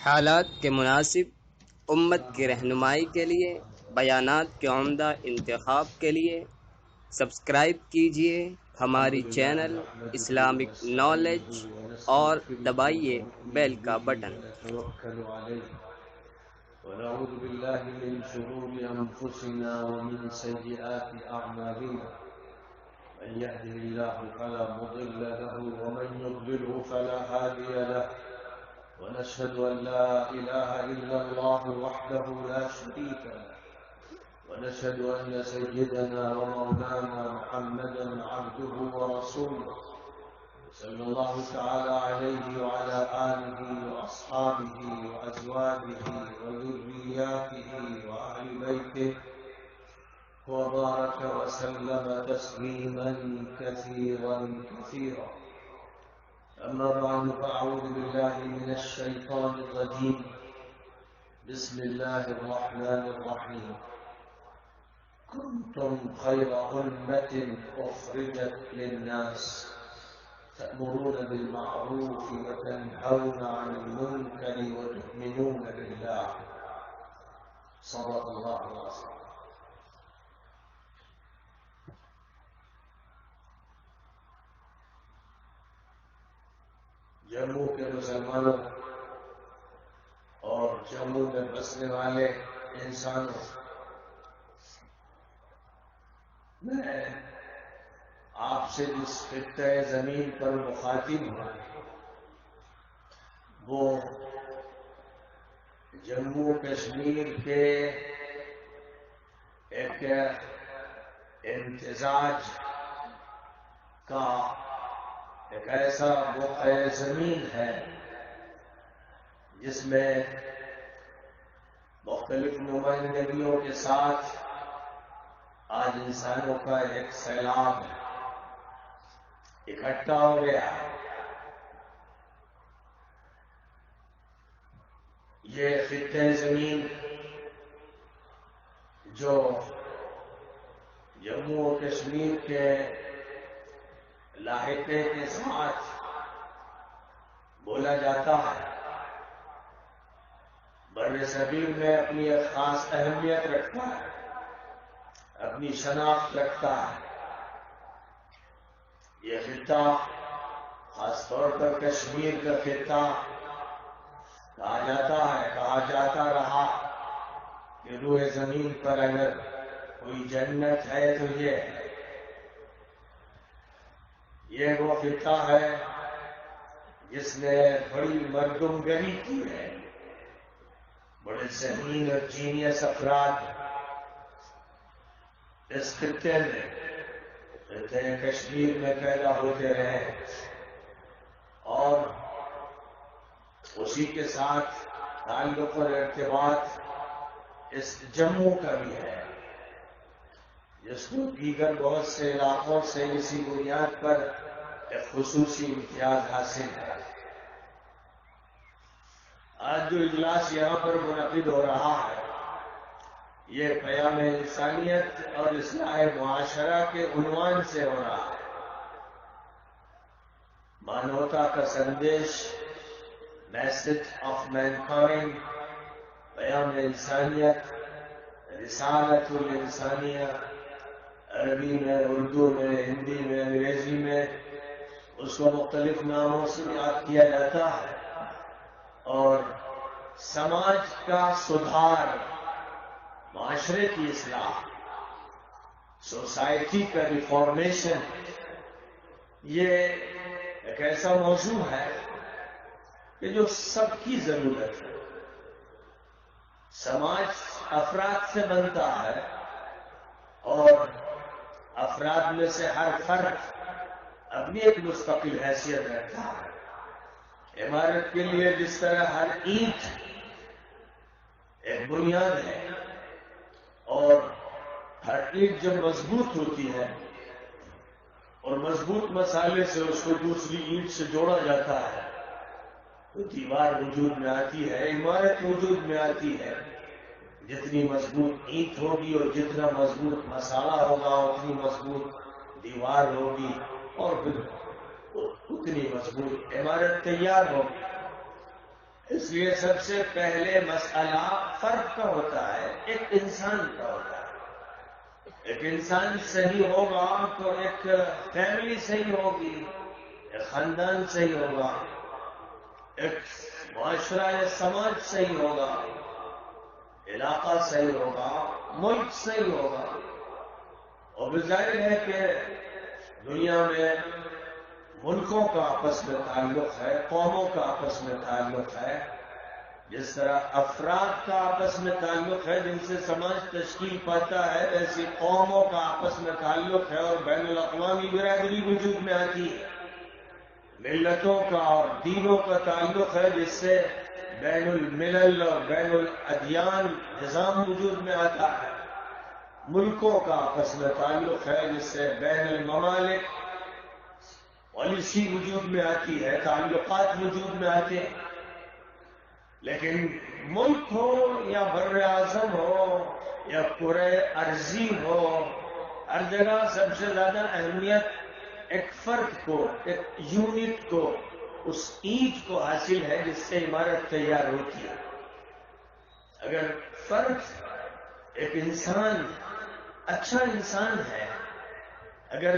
حالات کے مناسب امت کی رہنمائی کے لیے بیانات کے عمدہ انتخاب کے لیے سبسکرائب کیجیے ہماری چینل اسلامک نالج اور دبائیے بیل کا بٹن۔ ونعوذ بالله من شرور أنفسنا ومن سيئات أعمالنا من يهده الله فلا مضل له ومن يضلله فلا هادي له ونشهد أن لا إله إلا الله وحده لا شريك له ونشهد أن سيدنا ومولانا محمدا عبده ورسوله صلى الله تعالى عليه وعلى آله وأصحابه وأزواجه وذرياته وأهل بيته وبارك وسلم تسليما كثيرا كثيرا. أما بعد فأعوذ بالله من الشيطان الرجيم. بسم الله الرحمن الرحيم. كنتم خير أمة أخرجت للناس تأمرون بالمعروف وتنهون عن المنكر وتؤمنون بالله. صدق الله العظيم. جموں کے مسلمانوں اور جموں میں بسنے والے انسانوں، میں آپ سے جس خطہ زمین پر مخاطب ہوں وہ جموں کشمیر کے ایک امتزاج کا ایک ایسا موقع زمین ہے جس میں مختلف نمائندگیوں کے ساتھ آج انسانوں کا ایک سیلاب اکٹھا ہو گیا. یہ خطہ زمین جو جموں و کشمیر کے لاحقے کے ساتھ بولا جاتا ہے، بر صغیر میں اپنی ایک خاص اہمیت رکھتا ہے، اپنی شناخت رکھتا ہے. یہ خطہ خاص طور پر کشمیر کا خطہ کہا جاتا ہے، کہا جاتا رہا کہ روئے زمین پر اگر کوئی جنت ہے تو یہ وہ خطہ ہے جس نے بڑی مردم گری کی ہے. بڑے ذہین اور جینیس افراد اس خطے میں خطے کشمیر میں پیدا ہوتے رہے اور اسی کے ساتھ تعلق اور ارتباط اس جموں کا بھی ہے، جس کو دیگر بہت سے علاقوں سے اسی بنیاد پر ایک خصوصی امتیاز حاصل ہے. آج جو اجلاس یہاں پر منعقد ہو رہا ہے یہ قیام انسانیت اور اصلاح معاشرہ کے عنوان سے ہو رہا ہے. مانوتا کا سندیش، میسج آف مینکائنڈ، قیام انسانیت، رسالت الانسانیہ، عربی میں، اردو میں، ہندی میں، انگریزی میں اس کو مختلف ناموں سے یاد کیا جاتا ہے. اور سماج کا سدھار، معاشرے کی اصلاح، سوسائٹی کا ریفارمیشن، یہ ایک ایسا موضوع ہے کہ جو سب کی ضرورت ہے. سماج افراد سے بنتا ہے اور افراد میں سے ہر فرد اپنی ایک مستقل حیثیت رکھتا ہے. عمارت کے لیے جس طرح ہر اینٹ ایک بنیاد ہے اور ہر اینٹ جب مضبوط ہوتی ہے اور مضبوط مسالے سے اس کو دوسری اینٹ سے جوڑا جاتا ہے تو دیوار وجود میں آتی ہے، عمارت وجود میں آتی ہے. جتنی مضبوط اینٹ ہوگی اور جتنا مضبوط مسالہ ہوگا اتنی مضبوط دیوار ہوگی اور پھر اتنی مضبوط عمارت تیار ہوگی. اس لیے سب سے پہلے مسئلہ فرد کا ہوتا ہے، ایک انسان کا ہوتا ہے۔ ایک انسان صحیح ہوگا تو ایک فیملی صحیح ہوگی، ایک خاندان صحیح ہوگا، ایک معاشرہ یا سماج صحیح ہوگا، علاقہ صحیح ہوگا، ملک صحیح ہوگا۔ اور بظاہر ہے کہ دنیا میں ملکوں کا آپس میں تعلق ہے، قوموں کا آپس میں تعلق ہے، جس طرح افراد کا آپس میں تعلق ہے جن سے سماج تشکیل پاتا ہے، ایسی قوموں کا آپس میں تعلق ہے اور بین الاقوامی برادری وجود میں آتی ہے۔ ملتوں کا اور دینوں کا تعلق ہے جس سے بین الملل اور بین الادیان نظام وجود میں آتا ہے۔ ملکوں کا آپس میں تعلق ہے جس سے بین الممالک پالیسی وجود میں آتی ہے، تعلقات وجود میں آتے ہیں۔ لیکن ملک ہو یا بر اعظم ہو یا کرۂ ارضی ہو، ہر جگہ سب سے زیادہ اہمیت ایک فرد کو، ایک یونٹ کو، اس اینٹ کو حاصل ہے جس سے عمارت تیار ہوتی ہے۔ اگر فرد، ایک انسان اچھا انسان ہے، اگر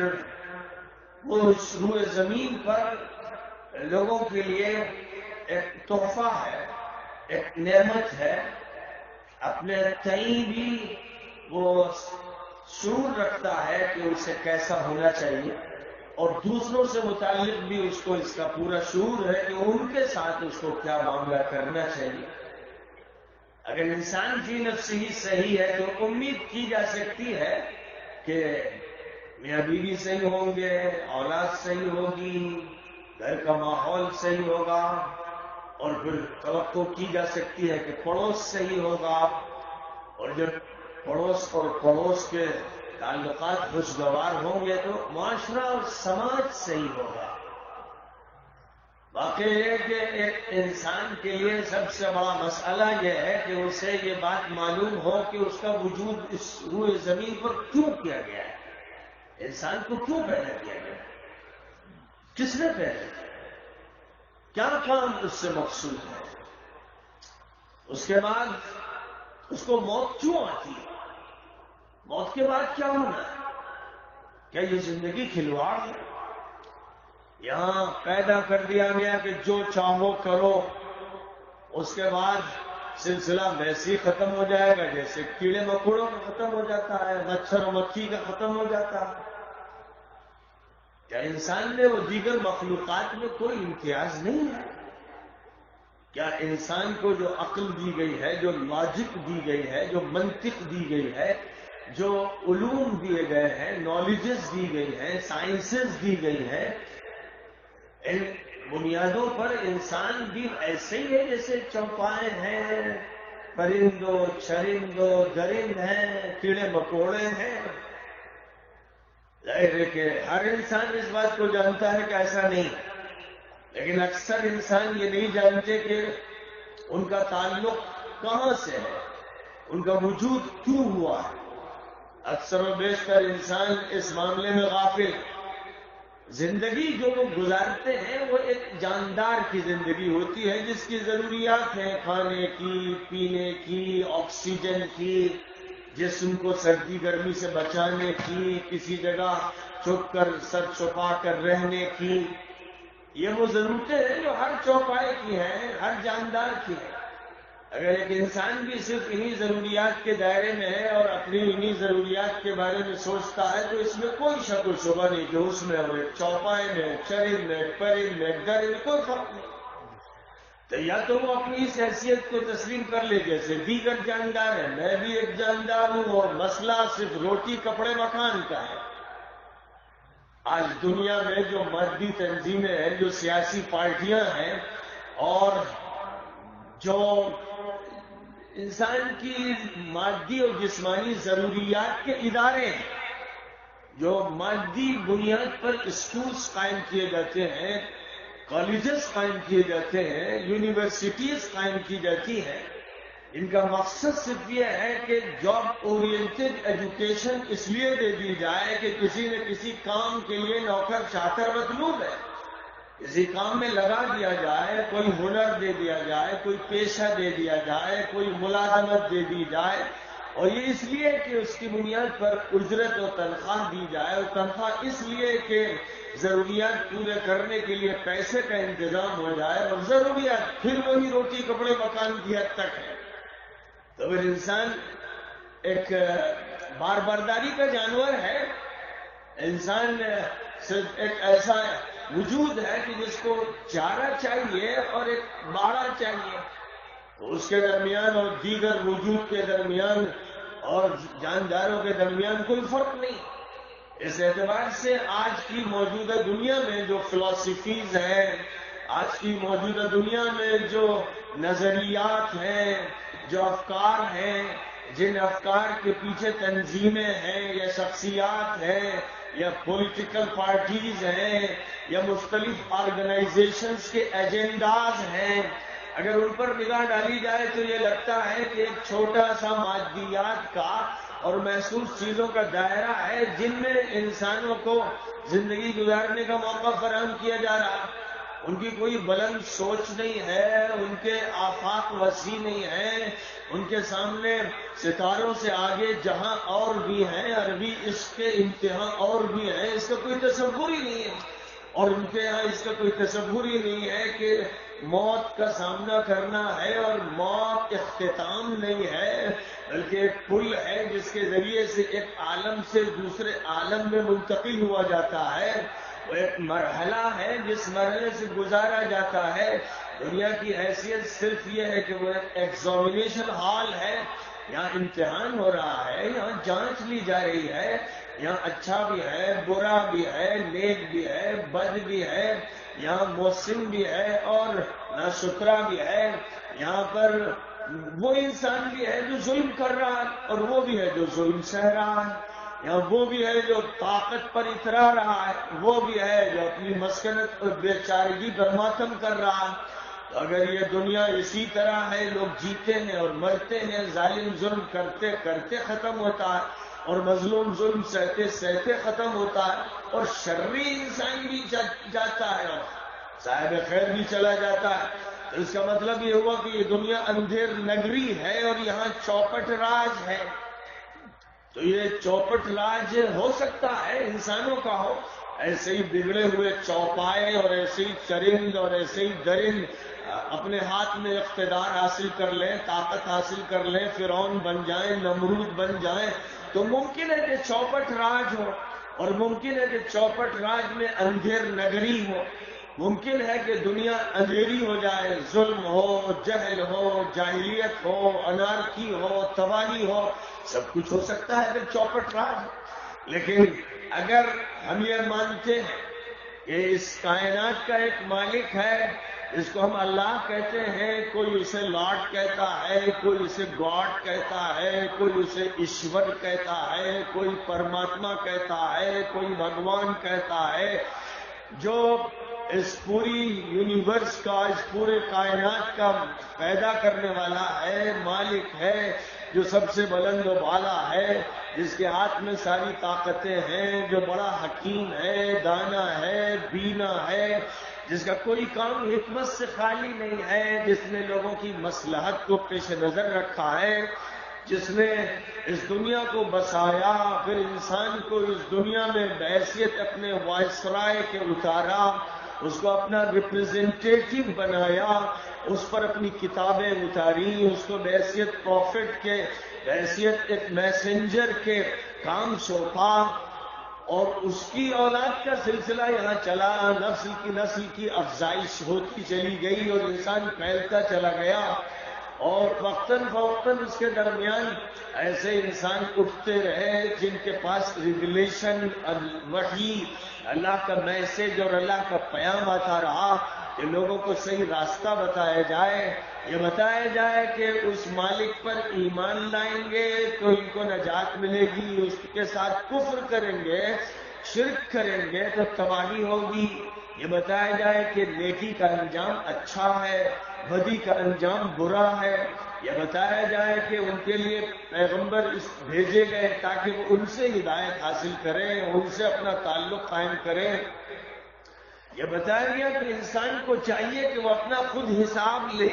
وہ اس روئے زمین پر لوگوں کے لیے ایک تحفہ ہے، ایک نعمت ہے، اپنے تئیں بھی وہ شعور رکھتا ہے کہ اسے کیسا ہونا چاہیے، اور دوسروں سے متعلق بھی اس کو اس کا پورا شعور ہے کہ ان کے ساتھ اس کو کیا معاملہ کرنا چاہیے۔ اگر انسان فی نفسہ ہی صحیح ہے تو امید کی جا سکتی ہے کہ میاں بیوی صحیح ہوں گے، اولاد صحیح ہوگی، گھر کا ماحول صحیح ہوگا، اور پھر توقع کی جا سکتی ہے کہ پڑوس صحیح ہوگا، اور جب پڑوس اور پڑوس کے تعلقات خوشگوار ہوں گے تو معاشرہ اور سماج صحیح ہوگا۔ واقعی یہ کہ ایک انسان کے لیے سب سے بڑا مسئلہ یہ ہے کہ اسے یہ بات معلوم ہو کہ اس کا وجود اس روئے زمین پر کیوں کیا گیا ہے، انسان کو کیوں پیدا کیا گیا ہے، کس نے پیدا کیا، کیا کام اس سے مقصود ہے، اس کے بعد اس کو موت کیوں آتی ہے، موت کے بعد کیا ہونا ہے، کیا یہ زندگی کھلواڑ ہے؟ یہاں پیدا کر دیا گیا کہ جو چاہو کرو، اس کے بعد سلسلہ ویسے ہی ختم ہو جائے گا جیسے کیڑے مکوڑوں کا ختم ہو جاتا ہے، مچھر و مکھی کا ختم ہو جاتا ہے۔ کیا انسان میں وہ دیگر مخلوقات میں کوئی امتیاز نہیں ہے؟ کیا انسان کو جو عقل دی گئی ہے، جو لاجک دی گئی ہے، جو منطق دی گئی ہے، جو علوم دیے گئے ہیں، نالجز دی گئی ہیں، سائنسز دی گئی ہیں، ان بنیادوں پر انسان بھی ایسے ہی ہے جیسے چوپائے ہیں، پرندو چرندو درند ہیں، کیڑے مکوڑے ہیں؟ ظاہر ہے کہ ہر انسان اس بات کو جانتا ہے کہ ایسا نہیں، لیکن اکثر انسان یہ نہیں جانتے کہ ان کا تعلق کہاں سے ہے، ان کا وجود کیوں ہوا ہے۔ اکثر و بیشتر انسان اس معاملے میں غافل۔ زندگی جو وہ گزارتے ہیں وہ ایک جاندار کی زندگی ہوتی ہے جس کی ضروریات ہیں کھانے کی، پینے کی، آکسیجن کی، جسم کو سردی گرمی سے بچانے کی، کسی جگہ چھپ کر سر چھپا کر رہنے کی۔ یہ وہ ضرورتیں ہیں جو ہر چوپائے کی ہیں، ہر جاندار کی ہیں۔ اگر ایک انسان بھی صرف انہی ضروریات کے دائرے میں ہے اور اپنی انہی ضروریات کے بارے میں سوچتا ہے تو اس میں کوئی شک و شبہ نہیں کہ اس میں اور ایک چوپائے میں، چرند میں، پرند میں، درند کوئی فرق نہیں۔ تو یا تو وہ اپنی اس حیثیت کو تسلیم کر لے جیسے دیگر جاندار ہیں، میں بھی ایک جاندار ہوں اور مسئلہ صرف روٹی کپڑے مکان کا ہے۔ آج دنیا میں جو مادی تنظیمیں ہیں، جو سیاسی پارٹیاں ہیں، اور جو انسان کی مادی اور جسمانی ضروریات کے ادارے ہیں، جو مادی بنیاد پر اسکولز قائم کیے جاتے ہیں، کالجز قائم کیے جاتے ہیں، یونیورسٹیز قائم کی جاتی ہیں، ان کا مقصد صرف یہ ہے کہ جاب اورینٹڈ ایجوکیشن اس لیے دے دی جائے کہ کسی نہ کسی کام کے لیے نوکر چاکر مطلوب ہے۔ کسی کام میں لگا دیا جائے، کوئی ہنر دے دیا جائے، کوئی پیشہ دے دیا جائے، کوئی ملازمت دے دی جائے، اور یہ اس لیے کہ اس کی بنیاد پر اجرت اور تنخواہ دی جائے، اور تنخواہ اس لیے کہ ضروریات پورے کرنے کے لیے پیسے کا انتظام ہو جائے، اور ضروریات پھر وہی روٹی کپڑے مکان کی حد تک ہے، تو پھر انسان ایک بار برداری کا جانور ہے۔ انسان صرف ایک ایسا وجود ہے کہ جس کو چارہ چاہیے اور ایک باڑہ چاہیے، اس کے درمیان اور دیگر وجود کے درمیان اور جانداروں کے درمیان کوئی فرق نہیں۔ اس اعتبار سے آج کی موجودہ دنیا میں جو فلسفیز ہیں، آج کی موجودہ دنیا میں جو نظریات ہیں، جو افکار ہیں، جن افکار کے پیچھے تنظیمیں ہیں یا شخصیات ہیں یا پولیٹیکل پارٹیز ہیں یا مختلف آرگنائزیشنز کے ایجنڈاز ہیں، اگر ان پر نگاہ ڈالی جائے تو یہ لگتا ہے کہ ایک چھوٹا سا مادیات کا اور محسوس چیزوں کا دائرہ ہے جن میں انسانوں کو زندگی گزارنے کا موقع فراہم کیا جا رہا ہے۔ ان کی کوئی بلند سوچ نہیں ہے، ان کے آفاق وسیع نہیں ہے، ان کے سامنے ستاروں سے آگے جہاں اور بھی ہیں، عربی اس کے انتہا اور بھی ہیں، اس کا کوئی تصور ہی نہیں ہے، اور ان کے یہاں اس کا کوئی تصور ہی نہیں ہے کہ موت کا سامنا کرنا ہے، اور موت اختتام نہیں ہے بلکہ ایک پل ہے جس کے ذریعے سے ایک عالم سے دوسرے عالم میں منتقل ہوا جاتا ہے، وہ ایک مرحلہ ہے جس مرحلے سے گزارا جاتا ہے۔ دنیا کی حیثیت صرف یہ ہے کہ وہ ایک ایگزامینیشن ہال ہے، یہاں امتحان ہو رہا ہے، یہاں جانچ لی جا رہی ہے، یہاں اچھا بھی ہے، برا بھی ہے، نیک بھی ہے، بد بھی ہے، یہاں محسن بھی ہے اور ناشکرا بھی ہے، یہاں پر وہ انسان بھی ہے جو ظلم کر رہا ہے اور وہ بھی ہے جو ظلم سہ رہا ہے، یہاں وہ بھی ہے جو طاقت پر اترا رہا ہے، وہ بھی ہے جو اپنی مسکنت اور بے چارگی پر ماتم کر رہا ہے۔ تو اگر یہ دنیا اسی طرح ہے، لوگ جیتے ہیں اور مرتے ہیں، ظالم ظلم کرتے کرتے ختم ہوتا ہے اور مظلوم ظلم سہتے سہتے ختم ہوتا ہے، اور شرری انسان بھی جاتا ہے اور صاحب خیر بھی چلا جاتا ہے، تو اس کا مطلب یہ ہوا کہ یہ دنیا اندھیر نگری ہے اور یہاں چوپٹ راج ہے۔ تو یہ چوپٹ راج ہو سکتا ہے انسانوں کا ہو، ایسے ہی بگڑے ہوئے چوپائے اور ایسے ہی چرند اور ایسے ہی درند اپنے ہاتھ میں اقتدار حاصل کر لیں، طاقت حاصل کر لیں، فرعون بن جائیں، نمرود بن جائیں، تو ممکن ہے کہ چوپٹ راج ہو، اور ممکن ہے کہ چوپٹ راج میں اندھیر نگری ہو، ممکن ہے کہ دنیا اندھیری ہو جائے، ظلم ہو، جہل ہو، جاہلیت ہو، انارکی ہو، تباہی ہو، سب کچھ ہو سکتا ہے اگر چوپٹ راج۔ لیکن اگر ہم یہ مانتے ہیں کہ اس کائنات کا ایک مالک ہے جس کو ہم اللہ کہتے ہیں، کوئی اسے لاڈ کہتا ہے، کوئی اسے گاڈ کہتا ہے، کوئی اسے ایشور کہتا ہے، کوئی پرماتما کہتا ہے، کوئی بھگوان کہتا ہے، جو اس پوری یونیورس کا، اس پورے کائنات کا پیدا کرنے والا ہے، مالک ہے، جو سب سے بلند و بالا ہے، جس کے ہاتھ میں ساری طاقتیں ہیں، جو بڑا حکیم ہے، دانا ہے، بینا ہے، جس کا کوئی کام حکمت سے خالی نہیں ہے، جس نے لوگوں کی مصلحت کو پیش نظر رکھا ہے، جس نے اس دنیا کو بسایا، پھر انسان کو اس دنیا میں بحیثیت اپنے وائسرائے کے اتارا، اس کو اپنا ریپرزینٹیٹیو بنایا، اس پر اپنی کتابیں اتاری، اس کو بحیثیت پروفٹ کے، بحیثیت ایک میسنجر کے کام سونپا، اور اس کی اولاد کا سلسلہ یہاں چلا، نسل کی افزائش ہوتی چلی گئی اور انسان پھیلتا چلا گیا، اور وقتاً فوقتاً اس کے درمیان ایسے انسان اٹھتے رہے جن کے پاس ریویلیشن، وحی، اللہ کا میسج اور اللہ کا پیام آتا رہا کہ لوگوں کو صحیح راستہ بتایا جائے، یہ بتایا جائے کہ اس مالک پر ایمان لائیں گے تو ان کو نجات ملے گی، اس کے ساتھ کفر کریں گے، شرک کریں گے تو تباہی ہوگی، یہ بتایا جائے کہ نیکی کا انجام اچھا ہے، بدی کا انجام برا ہے، یہ بتایا جائے کہ ان کے لیے پیغمبر بھیجے گئے تاکہ وہ ان سے ہدایت حاصل کریں، ان سے اپنا تعلق قائم کریں، یہ بتایا گیا کہ انسان کو چاہیے کہ وہ اپنا خود حساب لے.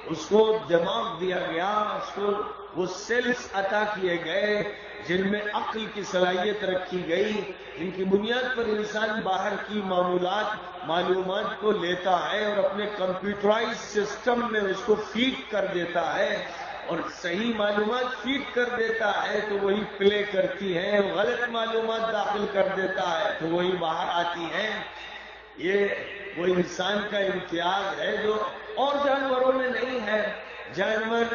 اس کو دماغ دیا گیا، اس کو وہ سیلز عطا کیے گئے جن میں عقل کی صلاحیت رکھی گئی، جن کی بنیاد پر انسان باہر کی معلومات کو لیتا ہے اور اپنے کمپیوٹرائز سسٹم میں اس کو فیڈ کر دیتا ہے، اور صحیح معلومات فیڈ کر دیتا ہے تو وہی پلے کرتی ہیں، غلط معلومات داخل کر دیتا ہے تو وہی باہر آتی ہیں. یہ وہ انسان کا امتیاز ہے جو اور جانوروں میں نہیں ہے. جانور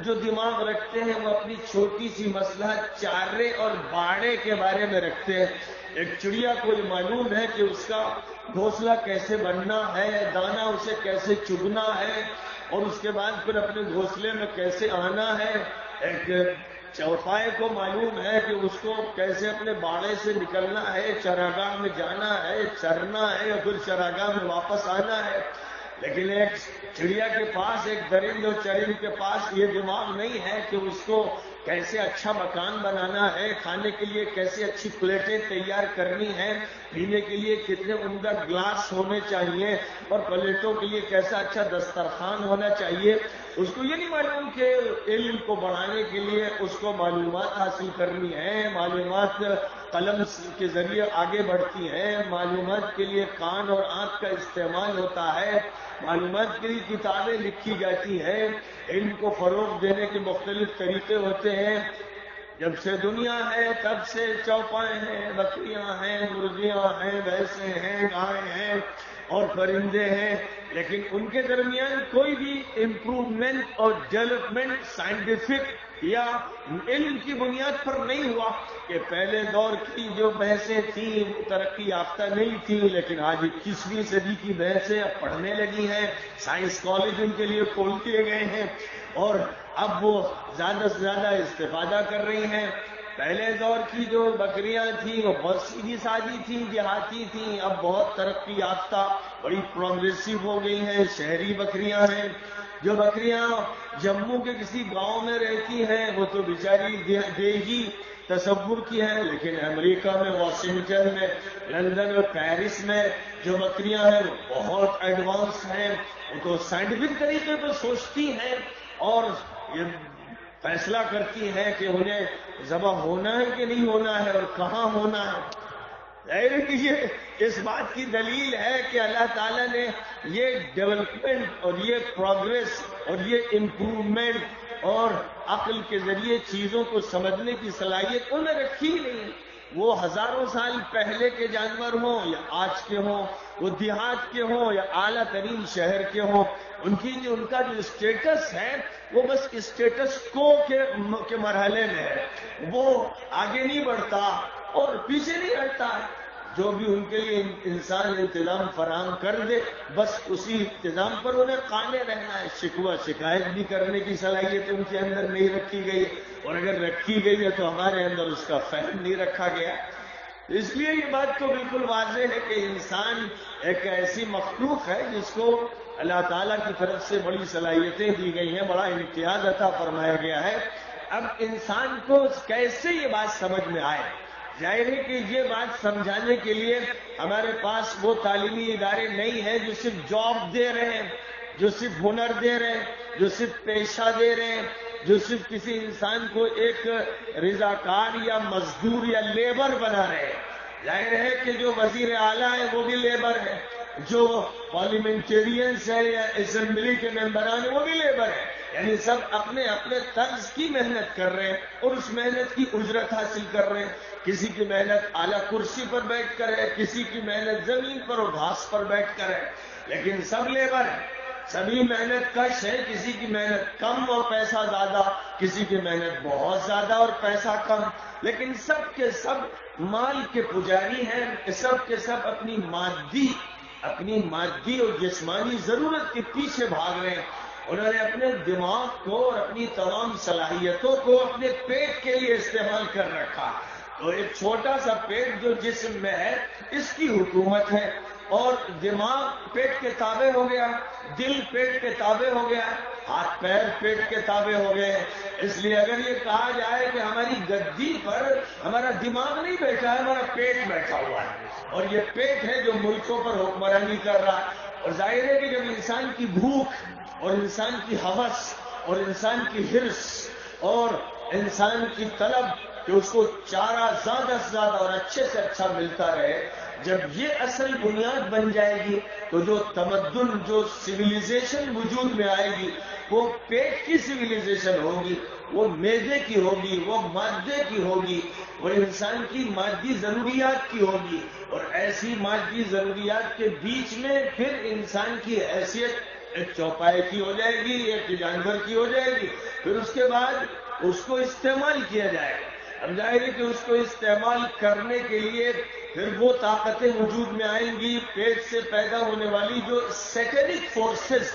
جو دماغ رکھتے ہیں وہ اپنی چھوٹی سی مصلحت چارے اور باڑے کے بارے میں رکھتے ہیں. ایک چڑیا کو یہ معلوم ہے کہ اس کا گھونسلہ کیسے بننا ہے، دانا اسے کیسے چگنا ہے، اور اس کے بعد پھر اپنے گھونسلے میں کیسے آنا ہے. ایک چوپائے کو معلوم ہے کہ اس کو کیسے اپنے باڑے سے نکلنا ہے، چراگاہ میں جانا ہے، چرنا ہے اور پھر چراگاہ میں واپس آنا ہے. لیکن ایک چڑیا کے پاس، ایک درند و چرند کے پاس یہ دماغ نہیں ہے کہ اس کو کیسے اچھا مکان بنانا ہے، کھانے کے لیے کیسے اچھی پلیٹیں تیار کرنی ہیں، پینے کے لیے کتنے عمدہ گلاس ہونے چاہیے، اور پلیٹوں کے لیے کیسا اچھا دسترخوان ہونا چاہیے. اس کو یہ نہیں معلوم کہ علم کو بڑھانے کے لیے اس کو معلومات حاصل کرنی ہے، معلومات قلم کے ذریعے آگے بڑھتی ہیں، معلومات کے لیے کان اور آنکھ کا استعمال ہوتا ہے، معلومات کے لیے کتابیں لکھی جاتی ہیں، علم کو فروغ دینے کے مختلف طریقے ہوتے ہیں. جب سے دنیا ہے تب سے چوپائے ہیں، بکریاں ہیں، مرغیاں ہیں، بھینسیں ہیں، گائے ہیں اور پرندے ہیں، لیکن ان کے درمیان کوئی بھی امپروومنٹ اور ڈیولپمنٹ سائنٹیفک یا علم کی بنیاد پر نہیں ہوا. کہ پہلے دور کی جو بھینسیں تھیں وہ ترقی یافتہ نہیں تھیں، لیکن آج 21ویں صدی کی بھینسیں اب پڑھنے لگی ہیں، سائنس کالج ان کے لیے کھول دیے گئے ہیں اور اب وہ زیادہ سے زیادہ استفادہ کر رہی ہیں. پہلے دور کی جو بکریاں تھیں وہ بہت سیدھی سادی تھیں، دیہاتی تھیں، اب بہت ترقی یافتہ بڑی پروگریسو ہو گئی ہیں، شہری بکریاں ہیں. جو بکریاں جموں کے کسی گاؤں میں رہتی ہیں وہ تو بیچاری دیہی تصور کی ہیں، لیکن امریکہ میں، واشنگٹن میں، لندن اور پیرس میں جو بکریاں ہیں وہ بہت ایڈوانس ہیں. وہ تو سائنٹیفک طریقے پر سوچتی ہیں اور یہ فیصلہ کرتی ہیں کہ انہیں ذبح ہونا ہے کہ نہیں ہونا ہے اور کہاں ہونا ہے. یہ اس بات کی دلیل ہے کہ اللہ تعالیٰ نے یہ ڈیولپمنٹ اور یہ پروگریس اور یہ امپروومنٹ اور عقل کے ذریعے چیزوں کو سمجھنے کی صلاحیت انہیں رکھی نہیں. وہ ہزاروں سال پہلے کے جانور ہوں یا آج کے ہوں، وہ دیہات کے ہوں یا اعلیٰ ترین شہر کے ہوں، ان کا جو اسٹیٹس ہے وہ بس اسٹیٹس کو کے مرحلے میں ہے. وہ آگے نہیں بڑھتا اور پیچھے نہیں ہٹتا. جو بھی ان کے لیے انسان انتظام فراہم کر دے بس اسی انتظام پر انہیں قائم رہنا ہے. شکوہ شکایت بھی کرنے کی صلاحیت ان کے اندر نہیں رکھی گئی، اور اگر رکھی گئی ہے تو ہمارے اندر اس کا فہم نہیں رکھا گیا. اس لیے یہ بات تو بالکل واضح ہے کہ انسان ایک ایسی مخلوق ہے جس کو اللہ تعالیٰ کی طرف سے بڑی صلاحیتیں دی گئی ہیں، بڑا امتیاز عطا فرمایا گیا ہے. اب انسان کو کیسے یہ بات سمجھ میں آئے؟ ظاہر ہے کہ یہ بات سمجھانے کے لیے ہمارے پاس وہ تعلیمی ادارے نہیں ہیں جو صرف جاب دے رہے ہیں، جو صرف ہنر دے رہے ہیں، جو صرف پیشہ دے رہے ہیں، جو صرف کسی انسان کو ایک رضاکار یا مزدور یا لیبر بنا رہے ہیں. ظاہر ہے کہ جو وزیر اعلیٰ ہے وہ بھی لیبر ہے، جو پارلیمنٹیرینز ہیں یا اسمبلی کے ممبران ہیں وہ بھی لیبر ہیں. یعنی سب اپنے اپنے طرز کی محنت کر رہے ہیں اور اس محنت کی اجرت حاصل کر رہے ہیں. کسی کی محنت اعلیٰ کرسی پر بیٹھ کر ہے، کسی کی محنت زمین پر اور گھاس پر بیٹھ کر ہے، لیکن سب لیبر ہیں، سبھی محنت کش ہے. کسی کی محنت کم اور پیسہ زیادہ، کسی کی محنت بہت زیادہ اور پیسہ کم، لیکن سب کے سب مال کے پجاری ہیں. سب کے سب اپنی مادی اور جسمانی ضرورت کے پیچھے بھاگ رہے ہیں. انہوں نے اپنے دماغ کو اور اپنی تمام صلاحیتوں کو اپنے پیٹ کے لیے استعمال کر رکھا. تو ایک چھوٹا سا پیٹ جو جسم میں ہے اس کی حکومت ہے، اور دماغ پیٹ کے تابع ہو گیا، دل پیٹ کے تابع ہو گیا، ہاتھ پیر پیٹ کے تابع ہو گئے ہیں. اس لیے اگر یہ کہا جائے کہ ہماری گدی پر ہمارا دماغ نہیں بیٹھا ہے، ہمارا پیٹ بیٹھا ہوا ہے، اور یہ پیٹ ہے جو ملکوں پر حکمرانی کر رہا ہے. اور ظاہر ہے کہ جب انسان کی بھوک اور انسان کی ہوس اور انسان کی حرص اور انسان کی طلب کہ اس کو چارہ زیادہ سے زیادہ اور اچھے سے اچھا ملتا رہے، جب یہ اصل بنیاد بن جائے گی تو جو تمدن، جو سویلائزیشن وجود میں آئے گی وہ پیٹ کی سویلائزیشن ہوگی، وہ معدے کی ہوگی، وہ مادے کی ہوگی، وہ انسان کی مادی ضروریات کی ہوگی. اور ایسی مادی ضروریات کے بیچ میں پھر انسان کی حیثیت ایک چوپائے کی ہو جائے گی، ایک جانور کی ہو جائے گی. پھر اس کے بعد اس کو استعمال کیا جائے گا. اب ظاہر ہے کہ اس کو استعمال کرنے کے لیے پھر وہ طاقتیں وجود میں آئیں گی، پیٹ سے پیدا ہونے والی جو سیٹینک فورسز،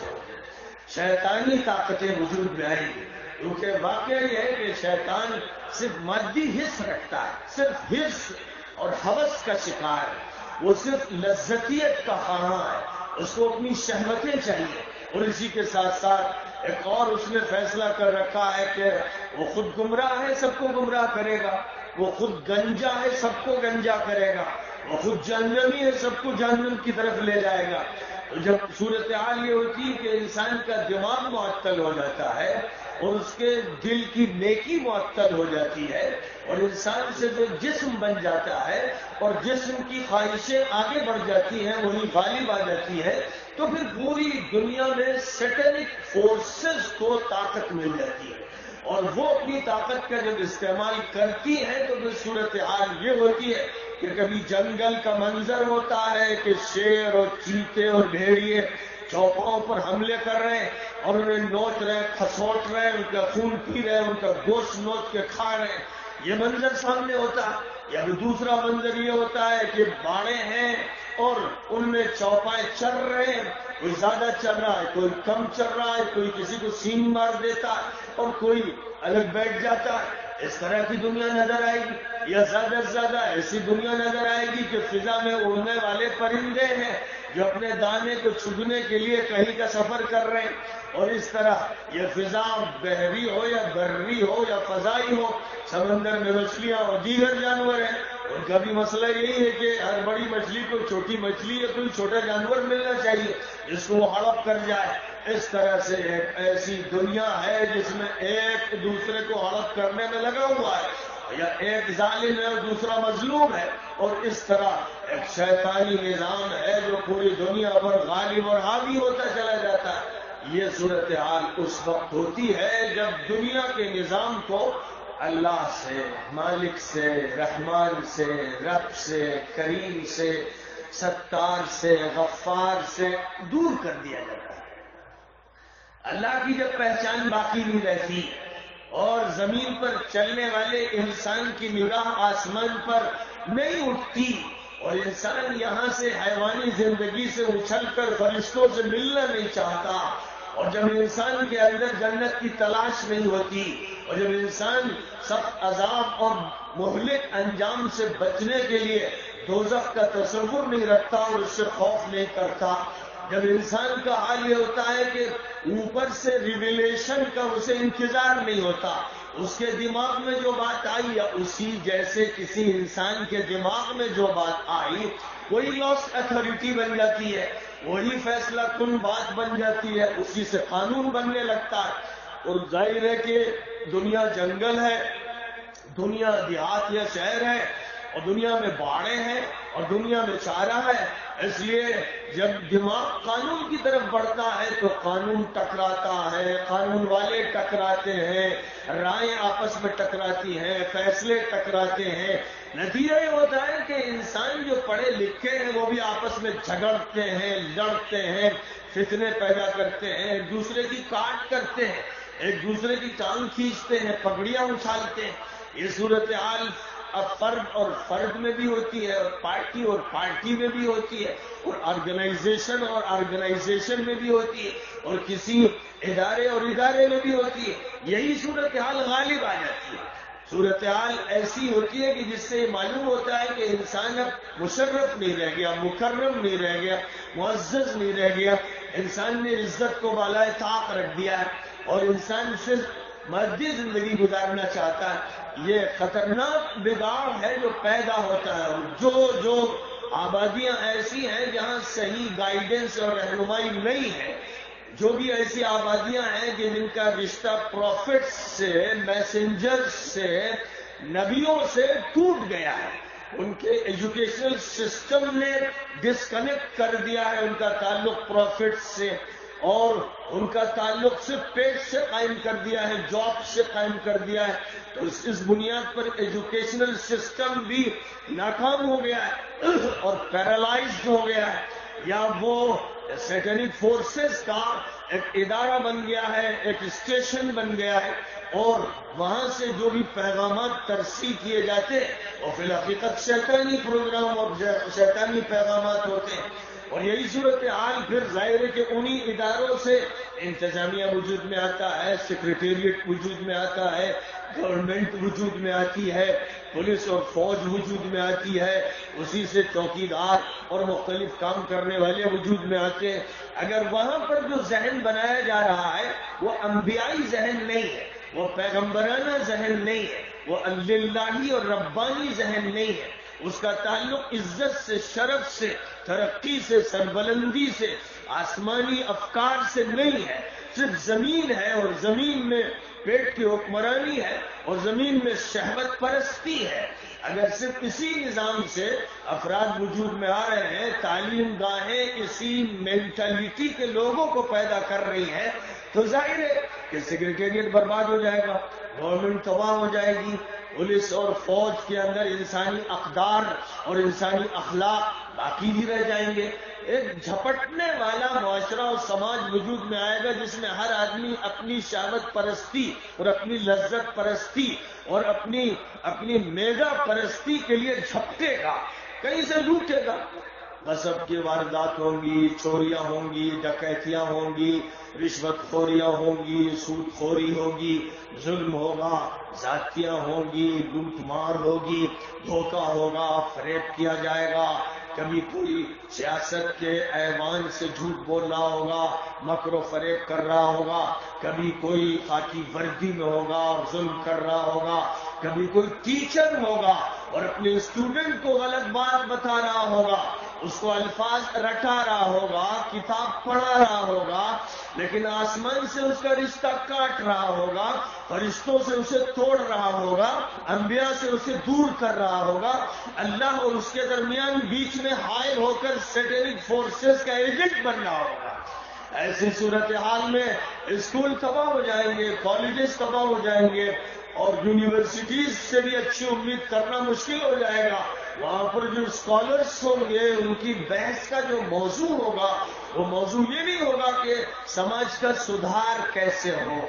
شیطانی طاقتیں وجود میں آئیں گی. کیونکہ واقعہ یہ ہے کہ شیطان صرف مادی حص رکھتا ہے، صرف حص اور ہوس کا شکار ہے، وہ صرف لذتیت کا خواہاں ہے، اس کو اپنی شہوتیں چاہیے. اور اسی کے ساتھ ساتھ ایک اور اس نے فیصلہ کر رکھا ہے کہ وہ خود گمراہ ہے، سب کو گمراہ کرے گا، وہ خود گنجا ہے، سب کو گنجا کرے گا، وہ خود جہنمی ہے، سب کو جہنم کی طرف لے جائے گا. تو جب صورتحال یہ ہوتی ہے کہ انسان کا دماغ معطل ہو جاتا ہے اور اس کے دل کی نیکی معطل ہو جاتی ہے اور انسان سے جو جسم بن جاتا ہے اور جسم کی خواہشیں آگے بڑھ جاتی ہیں، وہی غالب آ جاتی ہے، تو پھر پوری دنیا میں سیٹینک فورسز کو طاقت مل جاتی ہے. اور وہ اپنی طاقت کا جب استعمال کرتی ہے تو پھر صورتحال یہ ہوتی ہے کہ کبھی جنگل کا منظر ہوتا ہے کہ شیر اور چیتے اور بھیڑیے چوپاؤں پر حملے کر رہے ہیں اور انہیں نوچ رہے ہیں، کھسوٹ رہے ہیں، ان کا خون پی رہے ہیں، ان کا گوشت نوچ کے کھا رہے ہیں. یہ منظر سامنے ہوتا ہے. یا پھر دوسرا منظر یہ ہوتا ہے کہ باڑے ہیں اور ان میں چوپائے چل رہے ہیں، کوئی زیادہ چل رہا ہے، کوئی کم چل رہا ہے، کوئی کسی کو سینگ مار دیتا ہے اور کوئی الگ بیٹھ جاتا ہے. اس طرح کی دنیا نظر آئے گی. یا زیادہ سے زیادہ ایسی دنیا نظر آئے گی کہ فضا میں اڑنے والے پرندے ہیں جو اپنے دانے کو چگنے کے لیے کہیں کا سفر کر رہے ہیں. اور اس طرح یہ فضا بحری ہو یا بری ہو یا فضائی ہو، سمندر میں مچھلیاں اور دیگر جانور ہیں. ان کا بھی مسئلہ یہی ہے کہ ہر بڑی مچھلی کو چھوٹی مچھلی یا کوئی چھوٹا جانور ملنا چاہیے جس کو وہ ہڑپ کر جائے. اس طرح سے ایک ایسی دنیا ہے جس میں ایک دوسرے کو ہڑپ کرنے میں لگا ہوا ہے، یا ایک ظالم ہے اور دوسرا مظلوم ہے. اور اس طرح ایک شیطانی نظام ہے جو پوری دنیا پر غالب اور حاوی ہوتا چلا جاتا ہے. یہ صورتحال اس وقت ہوتی ہے جب دنیا کے نظام کو اللہ سے، مالک سے، رحمان سے، رب سے، کریم سے، ستار سے، غفار سے دور کر دیا جاتا ہے. اللہ کی جب پہچان باقی نہیں رہتی اور زمین پر چلنے والے انسان کی نگاہ آسمان پر نہیں اٹھتی اور انسان یہاں سے حیوانی زندگی سے اچھل کر فرشتوں سے ملنا نہیں چاہتا، اور جب انسان کے اندر جنت کی تلاش نہیں ہوتی، اور جب انسان سخت عذاب اور مہلک انجام سے بچنے کے لیے دوزخ کا تصور نہیں رکھتا اور اس سے خوف نہیں کرتا، جب انسان کا حال یہ ہوتا ہے کہ اوپر سے ریویلیشن کا اسے انتظار نہیں ہوتا، اس کے دماغ میں جو بات آئی یا اسی جیسے کسی انسان کے دماغ میں جو بات آئی وہی لاس اتھارٹی بن جاتی ہے، وہی فیصلہ کن بات بن جاتی ہے، اسی سے قانون بننے لگتا ہے. اور ظاہر ہے کہ دنیا جنگل ہے، دنیا دیہات یا شہر ہے، اور دنیا میں باڑے ہیں اور دنیا میں چارہ ہے. اس لیے جب دماغ قانون کی طرف بڑھتا ہے تو قانون ٹکراتا ہے، قانون والے ٹکراتے ہیں، رائے آپس میں ٹکراتی ہیں، فیصلے ٹکراتے ہیں. نتیجہ یہ ہوتا ہے کہ انسان جو پڑھے لکھے ہیں وہ بھی آپس میں جھگڑتے ہیں، لڑتے ہیں، فتنے پیدا کرتے ہیں، ایک دوسرے کی کاٹ کرتے ہیں، ایک دوسرے کی ٹانگ کھینچتے ہیں، پگڑیاں اچھالتے ہیں. یہ صورتحال اب فرد اور فرد میں بھی ہوتی ہے اور پارٹی میں بھی ہوتی ہے اور آرگنائزیشن میں بھی ہوتی ہے اور کسی ادارے اور ادارے میں بھی ہوتی ہے. یہی صورتحال غالب آ جاتی ہے. صورتحال ایسی ہوتی ہے کہ جس سے یہ معلوم ہوتا ہے کہ انسان اب مشرف نہیں رہ گیا، مکرم نہیں رہ گیا، معزز نہیں رہ گیا، انسان نے عزت کو بالائے طاق رکھ دیا ہے اور انسان صرف مادی زندگی گزارنا چاہتا ہے. یہ خطرناک بگاڑ ہے جو پیدا ہوتا ہے. اور جو آبادیاں ایسی ہیں جہاں صحیح گائیڈنس اور رہنمائی نہیں ہے، جو بھی ایسی آبادیاں ہیں جن کا رشتہ پروفٹس سے، میسنجرز سے، نبیوں سے ٹوٹ گیا ہے، ان کے ایجوکیشنل سسٹم نے ڈسکنیکٹ کر دیا ہے ان کا تعلق پروفٹس سے، اور ان کا تعلق صرف پیٹ سے قائم کر دیا ہے، جاب سے قائم کر دیا ہے. تو اس بنیاد پر ایجوکیشنل سسٹم بھی ناکام ہو گیا ہے اور پیرالائزڈ ہو گیا ہے، یا وہ سیٹنک فورسز کا ایک ادارہ بن گیا ہے، ایک اسٹیشن بن گیا ہے، اور وہاں سے جو بھی پیغامات ترسیل کیے جاتے اور فی الحقیقت شیطانی پروگرام اور شیطانی پیغامات ہوتے ہیں. اور یہی صورتحال پھر ظاہر ہے کہ انہی اداروں سے انتظامیہ وجود میں آتا ہے، سیکریٹریٹ وجود میں آتا ہے، گورنمنٹ وجود میں آتی ہے، پولیس اور فوج وجود میں آتی ہے، اسی سے چوکیدار اور مختلف کام کرنے والے وجود میں آتے ہیں. اگر وہاں پر جو ذہن بنایا جا رہا ہے وہ انبیائی ذہن نہیں ہے، وہ پیغمبرانہ ذہن نہیں ہے، وہ اللہی اور ربانی ذہن نہیں ہے، اس کا تعلق عزت سے، شرف سے، ترقی سے، سربلندی سے، آسمانی افکار سے نہیں ہے، صرف زمین ہے، اور زمین میں پیٹ کی حکمرانی ہے، اور زمین میں شہوت پرستی ہے. اگر صرف اسی نظام سے افراد وجود میں آ رہے ہیں، تعلیم گاہیں اسی مینٹلٹی کے لوگوں کو پیدا کر رہی ہیں، تو ظاہر ہے کہ سیکریٹریٹ برباد ہو جائے گا، گورنمنٹ تباہ ہو جائے گی، پولیس اور فوج کے اندر انسانی اقدار اور انسانی اخلاق باقی بھی رہ جائیں گے. ایک جھپٹنے والا معاشرہ اور سماج وجود میں آئے گا جس میں ہر آدمی اپنی شہوت پرستی اور اپنی لذت پرستی اور اپنی میگا پرستی کے لیے جھپٹے گا، کہیں سے لوٹے گا. غصب کی واردات ہوں گی، چوریاں ہوں گی، ڈکیتیاں ہوں گی، رشوت خوریاں ہوں گی، سود خوری ہوگی، ظلم ہوگا، زیادتیاں ہوں گی، لوٹ مار ہوگی، دھوکہ ہوگا، فریب کیا جائے گا. کبھی کوئی سیاست کے ایوان سے جھوٹ بول رہا ہوگا، مکر و فریب کر رہا ہوگا، کبھی کوئی خاکی وردی میں ہوگا اور ظلم کر رہا ہوگا، کبھی کوئی ٹیچر ہوگا اور اپنے اسٹوڈنٹ کو غلط بات بتا رہا ہوگا، اس کو الفاظ رٹا رہا ہوگا، کتاب پڑھا رہا ہوگا، لیکن آسمان سے اس کا رشتہ کاٹ رہا ہوگا، فرشتوں سے اسے توڑ رہا ہوگا، انبیاء سے اسے دور کر رہا ہوگا، اللہ اور اس کے درمیان بیچ میں حائل ہو کر سیٹنک فورسز کا ایجنٹ بن رہا ہوگا. ایسی صورتحال میں اسکول تباہ ہو جائیں گے، کالجز تباہ ہو جائیں گے، اور یونیورسٹیز سے بھی اچھی امید کرنا مشکل ہو جائے گا. وہاں پر جو اسکالرس ہوں گے ان کی بحث کا جو موضوع ہوگا وہ موضوع یہ نہیں ہوگا کہ سماج کا سدھار کیسے ہو،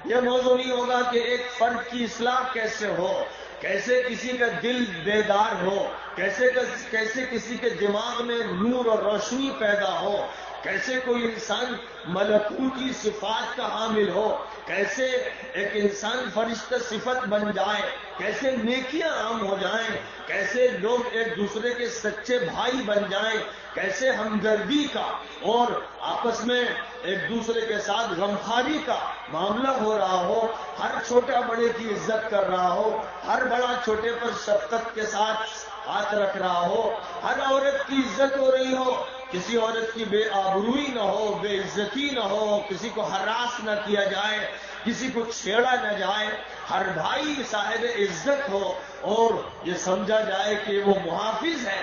یہ موضوع نہیں ہوگا کہ ایک فرد کی اصلاح کیسے ہو، کیسے کسی کا دل بیدار ہو، کیسے کسی کے دماغ میں نور اور روشنی پیدا ہو، کیسے کوئی انسان ملکوتی صفات کا حامل ہو، کیسے ایک انسان فرشتہ صفت بن جائے، کیسے نیکیاں عام ہو جائیں، کیسے لوگ ایک دوسرے کے سچے بھائی بن جائیں، کیسے ہمدردی کا اور آپس میں ایک دوسرے کے ساتھ غمخواری کا معاملہ ہو رہا ہو، ہر چھوٹا بڑے کی عزت کر رہا ہو، ہر بڑا چھوٹے پر شفقت کے ساتھ ہاتھ رکھ رہا ہو، ہر عورت کی عزت ہو رہی ہو، کسی عورت کی بے آبروئی نہ ہو، بے عزتی نہ ہو، کسی کو ہراس نہ کیا جائے، کسی کو چھیڑا نہ جائے، ہر بھائی صاحب عزت ہو اور یہ سمجھا جائے کہ وہ محافظ ہے.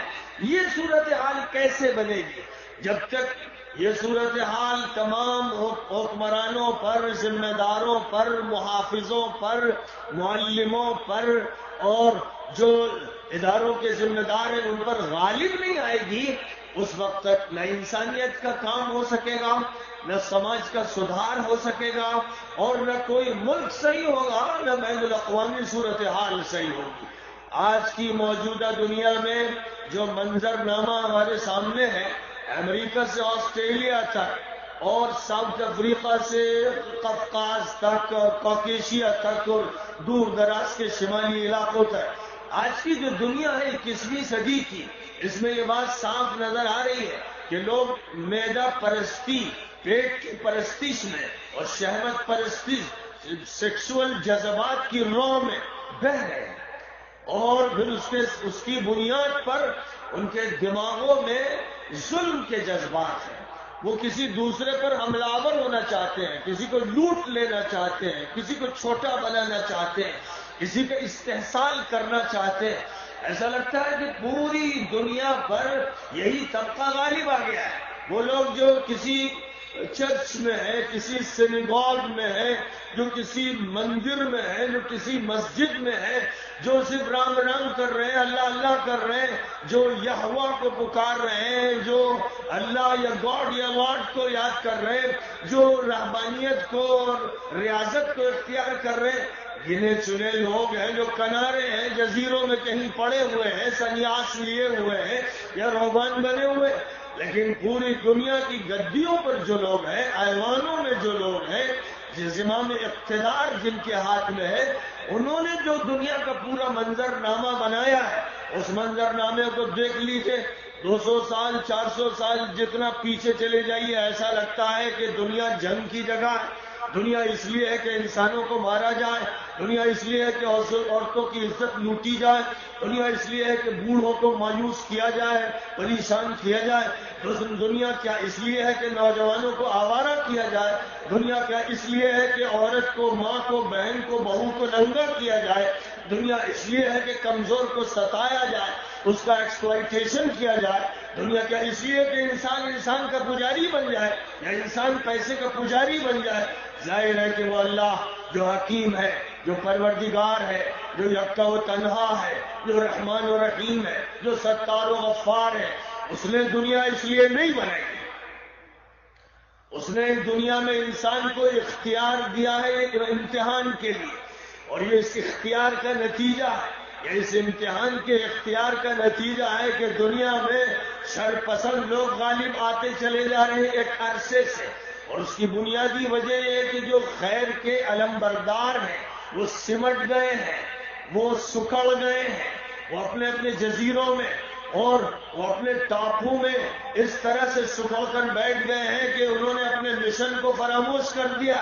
یہ صورتحال کیسے بنے گی جب تک یہ صورتحال تمام حکمرانوں پر، ذمہ داروں پر، محافظوں پر، معلموں پر اور جو اداروں کے ذمہ دار ہیں ان پر غالب نہیں آئے گی، اس وقت تک نہ انسانیت کا کام ہو سکے گا، نہ سماج کا سدھار ہو سکے گا، اور نہ کوئی ملک صحیح ہوگا، نہ بین الاقوامی صورتحال صحیح ہوگی. آج کی موجودہ دنیا میں جو منظرنامہ ہمارے سامنے ہے، امریکہ سے آسٹریلیا تک اور ساؤتھ افریقہ سے قفقاز تک اور کوکیشیا تک اور دور دراز کے شمالی علاقوں تک، آج کی جو دنیا ہے 21ویں صدی کی، اس میں یہ بات صاف نظر آ رہی ہے کہ لوگ میدا پرستی پیٹ کی پرستش میں اور شہوت پرستش سیکسول جذبات کی رو میں بہ گئے اور پھر اس کی بنیاد پر ان کے دماغوں میں ظلم کے جذبات ہیں. وہ کسی دوسرے پر حملہ آور ہونا چاہتے ہیں, کسی کو لوٹ لینا چاہتے ہیں, کسی کو چھوٹا بنانا چاہتے ہیں, کسی کا استحصال کرنا چاہتے ہیں. ایسا لگتا ہے کہ پوری دنیا پر یہی طبقہ غالب آ گیا ہے. وہ لوگ جو کسی چرچ میں ہے, کسی سینیگاگ میں ہے, جو کسی مندر میں ہے, جو کسی مسجد میں ہے, جو صرف رام رام کر رہے ہیں, اللہ اللہ کر رہے ہیں, جو یہوہ کو پکار رہے ہیں, جو اللہ یا گاڈ یا لاڈ کو یاد کر رہے ہیں, جو رہبانیت کو اور ریاضت کو اختیار کر رہے ہیں, گنے چنے لوگ ہیں جو کنارے ہیں, جزیروں میں کہیں پڑے ہوئے ہیں, سنیاس لیے ہوئے ہیں یا روحان بنے ہوئے. لیکن پوری دنیا کی گدیوں پر جو لوگ ہیں, ایوانوں میں جو لوگ ہیں, زمام اقتدار جن کے ہاتھ میں ہے, انہوں نے جو دنیا کا پورا منظر نامہ بنایا ہے, اس منظر نامے کو دیکھ لیجیے. 200 سال 400 سال جتنا پیچھے چلے جائیے, ایسا لگتا ہے کہ دنیا جنگ کی جگہ ہے. دنیا اس لیے ہے کہ انسانوں کو مارا جائے, دنیا اس لیے ہے کہ عورتوں کی عزت لوٹی جائے, دنیا اس لیے ہے کہ بوڑھوں کو مایوس کیا جائے, پریشان کیا جائے. دنیا کیا اس لیے ہے کہ نوجوانوں کو آوارہ کیا جائے, دنیا کیا اس لیے ہے کہ عورت کو, ماں کو, بہن کو, بہو کو ننگا کیا جائے, دنیا اس لیے ہے کہ کمزور کو ستایا جائے, اس کا ایکسپلائٹیشن کیا جائے. دنیا کیا اس لیے کہ انسان کا پجاری بن جائے یا انسان پیسے کا پجاری بن جائے. ظاہر ہے کہ وہ اللہ جو حکیم ہے, جو پروردگار ہے, جو یکتا و تنہا ہے, جو رحمان و رحیم ہے, جو ستار و غفار ہے, اس نے دنیا اس لیے نہیں بنائی. اس نے دنیا میں انسان کو اختیار دیا ہے ایک امتحان کے لیے, اور یہ اس اختیار کا نتیجہ ہے, یہ اس امتحان کے اختیار کا نتیجہ ہے کہ دنیا میں شرپسند لوگ غالب آتے چلے جا رہے ہیں ایک عرصے سے. اور اس کی بنیادی وجہ یہ ہے کہ جو خیر کے علمبردار ہیں وہ سمٹ گئے ہیں, وہ سکڑ گئے ہیں, وہ اپنے اپنے جزیروں میں اور وہ اپنے ٹاپو میں اس طرح سے سکڑ کر بیٹھ گئے ہیں کہ انہوں نے اپنے مشن کو فراموش کر دیا.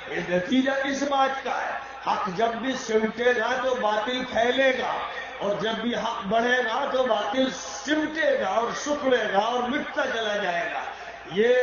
یہ نتیجہ اس بات کا ہے, حق جب بھی سمٹے گا تو باطل پھیلے گا, اور جب بھی حق بڑھے گا تو باطل سمٹے گا اور سکڑے گا اور مٹتا چلا جائے گا. یہ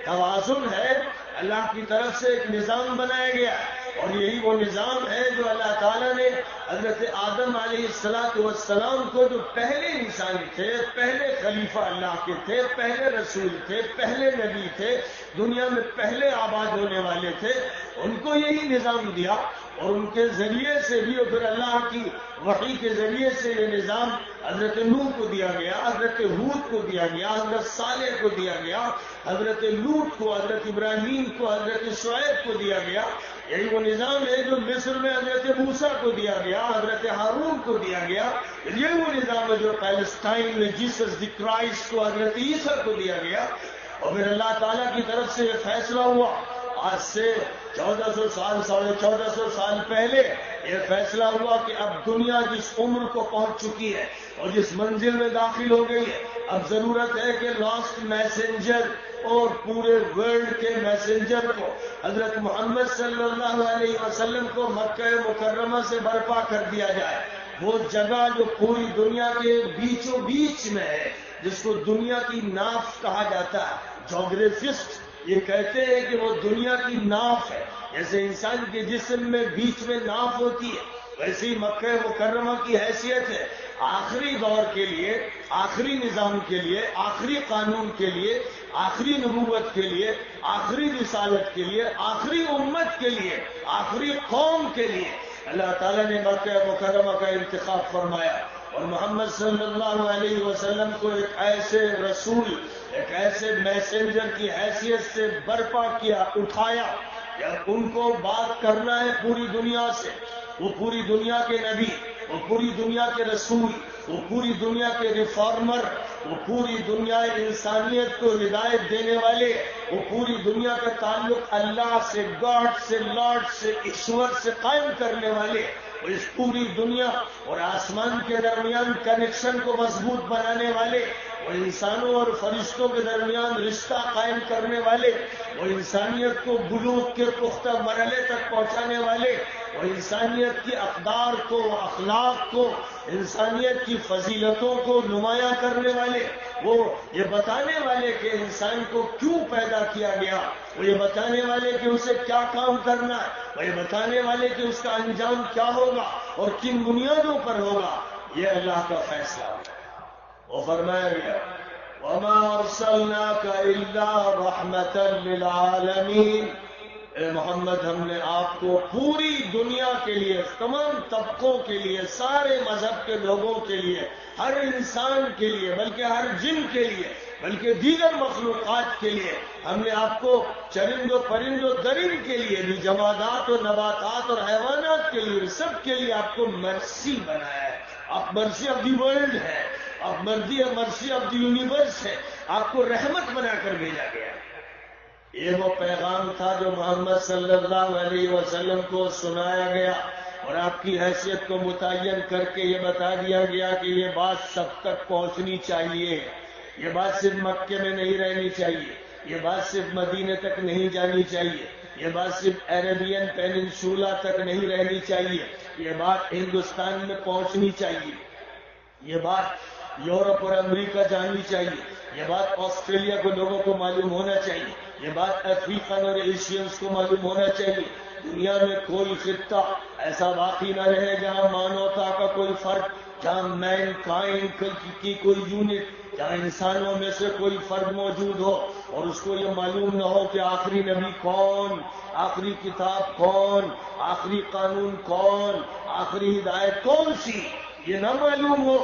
توازن ہے, اللہ کی طرف سے ایک نظام بنایا گیا, اور یہی وہ نظام ہے جو اللہ تعالیٰ نے حضرت آدم علیہ السلام کو, جو پہلے انسان تھے, پہلے خلیفہ اللہ کے تھے, پہلے رسول تھے, پہلے نبی تھے, دنیا میں پہلے آباد ہونے والے تھے, ان کو یہی نظام دیا. اور ان کے ذریعے سے بھی, اور پھر اللہ کی وحی کے ذریعے سے یہ نظام حضرت نوح کو دیا گیا, حضرت ہود کو دیا گیا, حضرت صالح کو دیا گیا, حضرت لوط کو, حضرت ابراہیم کو, حضرت شعیب کو دیا گیا. یہی وہ نظام ہے جو مصر میں حضرت موسیٰ کو دیا گیا, حضرت ہارون کو دیا گیا. یہ وہ نظام ہے جو پیلسٹائن میں جیسس دی کرائسٹ کو, حضرت عیسیٰ کو دیا گیا. اور پھر اللہ تعالیٰ کی طرف سے یہ فیصلہ ہوا, آج سے 1400 سال 1450 سال پہلے یہ فیصلہ ہوا کہ اب دنیا جس عمر کو پہنچ چکی ہے اور جس منزل میں داخل ہو گئی ہے, اب ضرورت ہے کہ لاسٹ میسنجر اور پورے ورلڈ کے میسنجر کو, حضرت محمد صلی اللہ علیہ وسلم کو مکہ مکرمہ سے برپا کر دیا جائے. وہ جگہ جو پوری دنیا کے بیچوں بیچ میں ہے, جس کو دنیا کی ناف کہا جاتا ہے. جیوگرافسٹ یہ کہتے ہیں کہ وہ دنیا کی ناف ہے. جیسے انسان کے جسم میں بیچ میں ناف ہوتی ہے, ویسے ہی مکہ مکرمہ کی حیثیت ہے آخری دور کے لیے, آخری نظام کے لیے, آخری قانون کے لیے, آخری نبوت کے لیے, آخری رسالت کے لیے, آخری امت کے لیے, آخری قوم کے لیے اللہ تعالیٰ نے مکہ مکرمہ کا انتخاب فرمایا. اور محمد صلی اللہ علیہ وسلم کو ایک ایسے رسول, ایک ایسے میسنجر کی حیثیت سے برپا کیا, اٹھایا کہ ان کو بات کرنا ہے پوری دنیا سے. وہ پوری دنیا کے نبی, وہ پوری دنیا کے رسول, وہ پوری دنیا کے ریفارمر, وہ پوری دنیا انسانیت کو ہدایت دینے والے, وہ پوری دنیا کا تعلق اللہ سے, گاڈ سے, لارڈ سے, ایشور سے قائم کرنے والے, اور اس پوری دنیا اور آسمان کے درمیان کنیکشن کو مضبوط بنانے والے, وہ انسانوں اور فرشتوں کے درمیان رشتہ قائم کرنے والے، وہ انسانیت کو بلوغ کے پختہ مرحلے تک پہنچانے والے، وہ انسانیت کی اقدار کو، اخلاق کو، انسانیت کی فضیلتوں کو نمایاں کرنے والے، وہ یہ بتانے والے کہ انسان کو کیوں پیدا کیا گیا، وہ یہ بتانے والے کہ اسے کیا کام کرنا ہے، وہ یہ بتانے والے کہ اس کا انجام کیا ہوگا اور کن بنیادوں پر ہوگا، یہ اللہ کا فیصلہ ہے۔ وہ فرمایا گیا وَمَا أَرْسَلْنَاكَ إِلَّا رَحْمَةً لِلْعَالَمِينَ، اے محمد ہم نے آپ کو پوری دنیا کے لیے، تمام طبقوں کے لیے، سارے مذہب کے لوگوں کے لیے، ہر انسان کے لیے، بلکہ ہر جن کے لیے، بلکہ دیگر مخلوقات کے لیے، ہم نے آپ کو چرند و پرند و درند کے لیے بھی، جمادات و نباتات اور حیوانات کے لیے، سب کے لیے آپ کو مرسی بنایا ہے۔ آپ مرسی آف دی ورلڈ ہے، آپ مرسی آف دی یونیورس ہے، آپ کو رحمت بنا کر بھیجا گیا ہے۔ یہ وہ پیغام تھا جو محمد صلی اللہ علیہ وسلم کو سنایا گیا، اور آپ کی حیثیت کو متعین کر کے یہ بتا دیا گیا کہ یہ بات سب تک پہنچنی چاہیے، یہ بات صرف مکے میں نہیں رہنی چاہیے، یہ بات صرف مدینے تک نہیں جانی چاہیے، یہ بات صرف عربین پیننسولا تک نہیں رہنی چاہیے، یہ بات ہندوستان میں پہنچنی چاہیے، یہ بات یورپ اور امریکہ جاننی چاہیے، یہ بات آسٹریلیا کو لوگوں کو معلوم ہونا چاہیے، یہ بات افریقن اور ایشینز کو معلوم ہونا چاہیے۔ دنیا میں کوئی خطہ ایسا باقی نہ رہے جہاں مانوتا کا کوئی فرد، جہاں مین کائنڈ کی کوئی یونٹ، جہاں انسانوں میں سے کوئی فرد موجود ہو اور اس کو یہ معلوم نہ ہو کہ آخری نبی کون، آخری کتاب کون، آخری قانون کون، آخری ہدایت کون سی، یہ نہ معلوم ہو،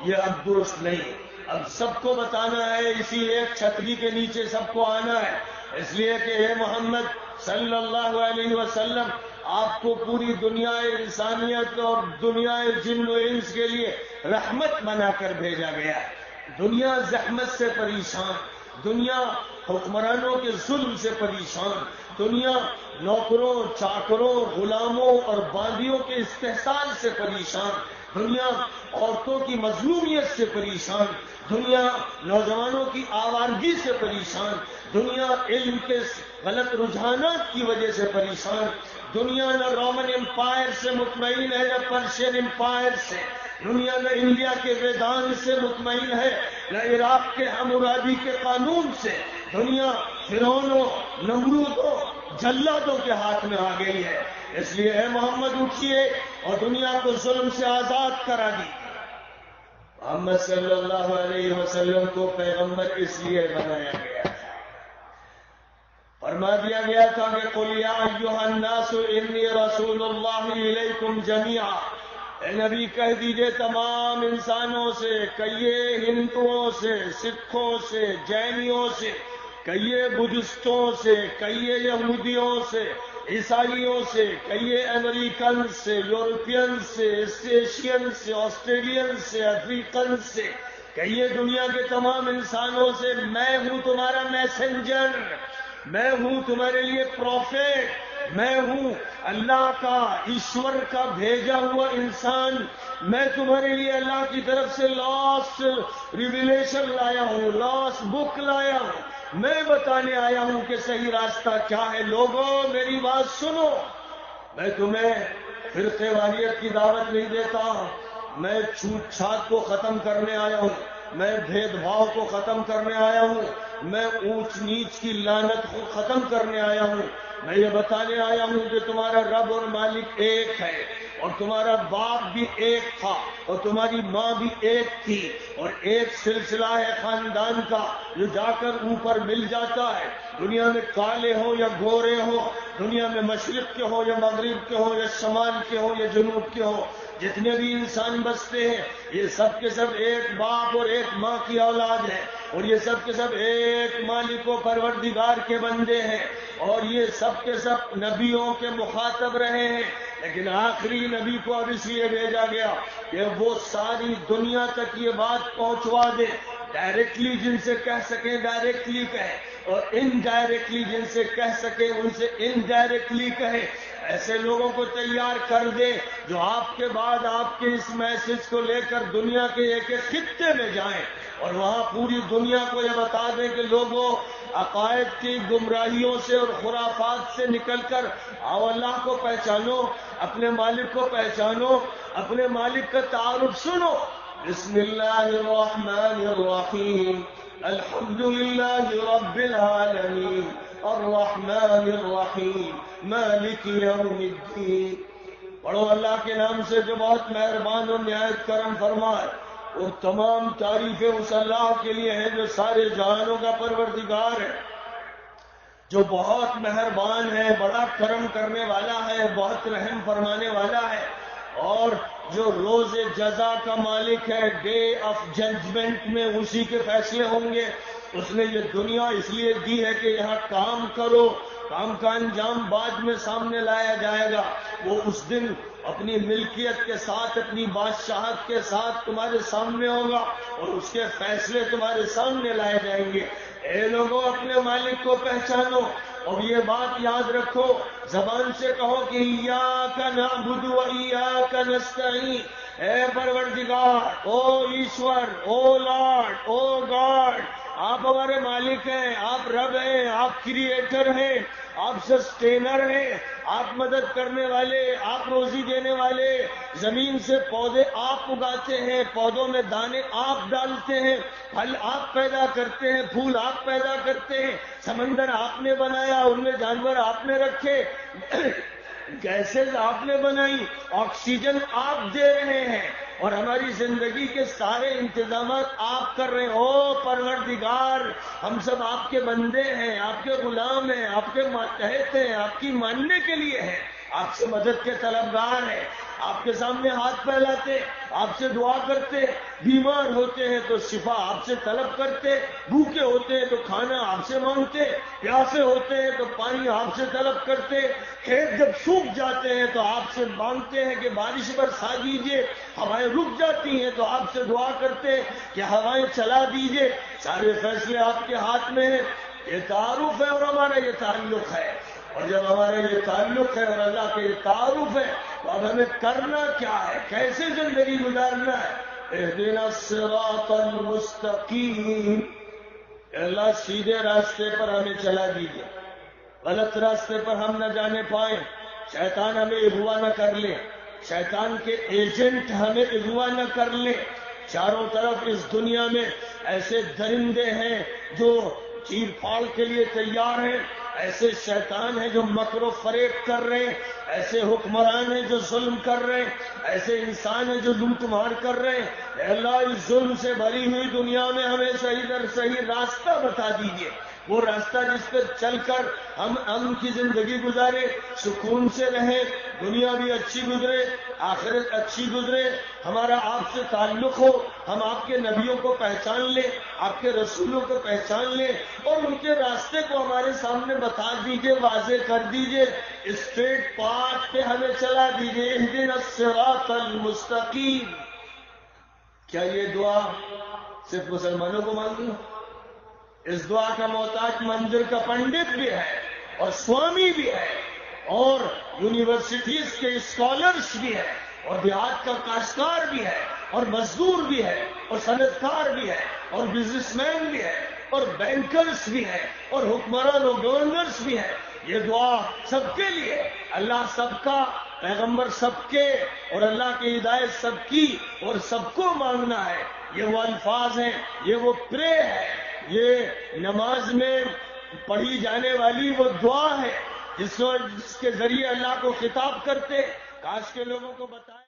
یہ اب درست نہیں۔ اب سب کو بتانا ہے، اسی ایک چھتری کے نیچے سب کو آنا ہے، اس لیے کہ اے محمد صلی اللہ علیہ وسلم، آپ کو پوری دنیا انسانیت اور دنیا جن و انس کے لیے رحمت بنا کر بھیجا گیا ہے۔ دنیا زحمت سے پریشان، دنیا حکمرانوں کے ظلم سے پریشان، دنیا نوکروں، چاکروں، غلاموں اور باندیوں کے استحصال سے پریشان، دنیا عورتوں کی مظلومیت سے پریشان، دنیا نوجوانوں کی آوارگی سے پریشان، دنیا علم کے غلط رجحانات کی وجہ سے پریشان، دنیا نہ رومن امپائر سے مطمئن ہے نہ پرشین امپائر سے، دنیا نہ انڈیا کے ویدان سے مطمئن ہے نہ عراق کے حمورابی کے قانون سے، دنیا فرعونوں، نمرودوں، جلادوں کے ہاتھ میں آ گئی ہے۔ اس لیے اے محمد اٹھیے اور دنیا کو ظلم سے آزاد کرا دی۔ محمد صلی اللہ علیہ وسلم کو پیغمبر اس لیے بنایا گیا تھا، فرما دیا گیا تھا کہ قل یا ایھا الناس انی رسول اللہ الیکم جمیعا، اے نبی کہہ دیجئے تمام انسانوں سے، کہیے ہندوؤں سے، سکھوں سے، جینیوں سے، کہیے بدھسٹوں سے، کہیے یہودیوں سے، عیسائیوں سے، کہیے امریکن سے، یورپین سے، ایشین سے، آسٹریلین سے، افریقن سے، کہیے دنیا کے تمام انسانوں سے، میں ہوں تمہارا میسنجر، میں ہوں تمہارے لیے پروفیٹ، میں ہوں اللہ کا، ایشور کا بھیجا ہوا انسان، میں تمہارے لیے اللہ کی طرف سے لاسٹ ریویلیشن لایا ہوں، لاسٹ بک لایا ہوں، میں بتانے آیا ہوں کہ صحیح راستہ کیا ہے۔ لوگوں میری بات سنو، میں تمہیں فرقے واریت کی دعوت نہیں دیتا، میں چھوٹ چھات کو ختم کرنے آیا ہوں، میں بھید بھاؤ کو ختم کرنے آیا ہوں، میں اونچ نیچ کی لعنت کو ختم کرنے آیا ہوں، میں یہ بتانے آیا ہوں کہ تمہارا رب اور مالک ایک ہے، اور تمہارا باپ بھی ایک تھا، اور تمہاری ماں بھی ایک تھی، اور ایک سلسلہ ہے خاندان کا جو جا کر اوپر مل جاتا ہے، دنیا میں کالے ہو یا گورے ہو، دنیا میں مشرق کے ہو یا مغرب کے ہو یا شمال کے ہو یا جنوب کے ہو، جتنے بھی انسان بستے ہیں یہ سب کے سب ایک باپ اور ایک ماں کی اولاد ہے، اور یہ سب کے سب ایک مالک و پروردگار کے بندے ہیں، اور یہ سب کے سب نبیوں کے مخاطب رہے ہیں، لیکن آخری نبی کو اب اس لیے بھیجا گیا کہ وہ ساری دنیا تک یہ بات پہنچوا دے، ڈائریکٹلی جن سے کہہ سکیں ڈائریکٹلی کہے، اور انڈائریکٹلی جن سے کہہ سکیں ان سے انڈائریکٹلی کہے، ایسے لوگوں کو تیار کر دے جو آپ کے بعد آپ کے اس میسج کو لے کر دنیا کے ایک ایک خطے میں جائیں اور وہاں پوری دنیا کو یہ بتا دیں کہ لوگوں عقائد کی گمراہیوں سے اور خرافات سے نکل کر آؤ اللہ کو پہچانو، اپنے مالک کو پہچانو، اپنے مالک کا تعارف سنو۔ بسم اللہ الرحمن الرحیم، الحمد للہ رب العالمین، الرحمن الرحیم، مالک یوم الدین۔ پڑھو اللہ کے نام سے جو بہت مہربان اور نہایت کرم فرمائے، اور تمام تعریفیں اس اللہ کے لیے ہیں جو سارے جہانوں کا پروردگار ہے، جو بہت مہربان ہے، بڑا کرم کرنے والا ہے، بہت رحم فرمانے والا ہے، اور جو روز جزا کا مالک ہے، ڈے آف ججمنٹ میں اسی کے فیصلے ہوں گے۔ اس نے یہ دنیا اس لیے دی ہے کہ یہاں کام کرو، کام کا انجام بعد میں سامنے لایا جائے گا۔ وہ اس دن اپنی ملکیت کے ساتھ، اپنی بادشاہت کے ساتھ تمہارے سامنے ہوگا اور اس کے فیصلے تمہارے سامنے لائے جائیں گے۔ اے لوگوں، اپنے مالک کو پہچانو، اور یہ بات یاد رکھو، زبان سے کہو کہ ایاک نعبد و ایاک نستعین، اے پروردگار، او ایشور، او لارڈ، او گاڈ، آپ ہمارے مالک ہیں، آپ رب ہیں، آپ کریٹر ہیں، آپ سسٹینر ہیں، آپ مدد کرنے والے، آپ روزی دینے والے، زمین سے پودے آپ اگاتے ہیں، پودوں میں دانے آپ ڈالتے ہیں، پھل آپ پیدا کرتے ہیں، پھول آپ پیدا کرتے ہیں، سمندر آپ نے بنایا، ان میں جانور آپ نے رکھے، گیسز آپ نے بنائی، آکسیجن آپ دے رہے ہیں، اور ہماری زندگی کے سارے انتظامات آپ کر رہے ہیں۔ او پروردگار، ہم سب آپ کے بندے ہیں، آپ کے غلام ہیں، آپ کے ماتحت ہیں، آپ کی ماننے کے لیے ہیں، آپ سے مدد کے طلبگار ہیں، آپ کے سامنے ہاتھ پھیلاتے، آپ سے دعا کرتے، بیمار ہوتے ہیں تو شفا آپ سے طلب کرتے، بھوکے ہوتے ہیں تو کھانا آپ سے مانگتے، پیاسے ہوتے ہیں تو پانی آپ سے طلب کرتے، کھیت جب سوکھ جاتے ہیں تو آپ سے مانگتے ہیں کہ بارش برسا دیجیے، ہوائیں رک جاتی ہیں تو آپ سے دعا کرتے کہ ہوائیں چلا دیجیے۔ سارے فیصلے آپ کے ہاتھ میں ہیں۔ یہ تعارف ہے اور ہمارا یہ تعلق ہے، اور جب ہمارا یہ تعلق ہے اور اللہ کا یہ تعارف ہے تو اب ہمیں کرنا کیا ہے، کیسے زندگی گزارنا ہے۔ اہدنا الصراط المستقیم، اللہ سیدھے راستے پر ہمیں چلا دیجیے، غلط راستے پر ہم نہ جانے پائیں، شیطان ہمیں اغوا نہ کر لے، شیطان کے ایجنٹ ہمیں اغوا نہ کر لے۔ چاروں طرف اس دنیا میں ایسے درندے ہیں جو چیر پھاڑ کے لیے تیار ہیں، ایسے شیطان ہیں جو مکر و فریب کر رہے ہیں، ایسے حکمران ہیں جو ظلم کر رہے ہیں، ایسے انسان ہیں جو لوٹ مار کر رہے ہیں۔ اے اللہ، اس ظلم سے بھری ہوئی دنیا میں ہمیں صحیح در صحیح راستہ بتا دیجیے، وہ راستہ جس پر چل کر ہم امن کی زندگی گزارے، سکون سے رہیں، دنیا بھی اچھی گزرے، آخرت اچھی گزرے، ہمارا آپ سے تعلق ہو، ہم آپ کے نبیوں کو پہچان لیں، آپ کے رسولوں کو پہچان لیں، اور ان کے راستے کو ہمارے سامنے بتا دیجئے، واضح کر دیجئے، اسٹریٹ پاتھ پہ ہمیں چلا دیجئے۔ اہدنا الصراط المستقیم۔ کیا یہ دعا صرف مسلمانوں کو مانگی ہو؟ اس دعا کا محتاج مندر کا پنڈت بھی ہے، اور سوامی بھی ہے، اور یونیورسٹیز کے اسکالرس بھی ہے، اور دیہات کا کاشتکار بھی ہے، اور مزدور بھی ہے، اور صنعت کار بھی ہے، اور بزنس مین بھی ہے، اور بینکرز بھی ہے، اور حکمران اور گورنرز بھی ہے۔ یہ دعا سب کے لیے، اللہ سب کا، پیغمبر سب کے، اور اللہ کی ہدایت سب کی، اور سب کو مانگنا ہے۔ یہ وہ الفاظ ہیں، یہ وہ پرے ہے، یہ نماز میں پڑھی جانے والی وہ دعا ہے جس کے ذریعے اللہ کو خطاب کرتے۔ کاش کے لوگوں کو بتائیں۔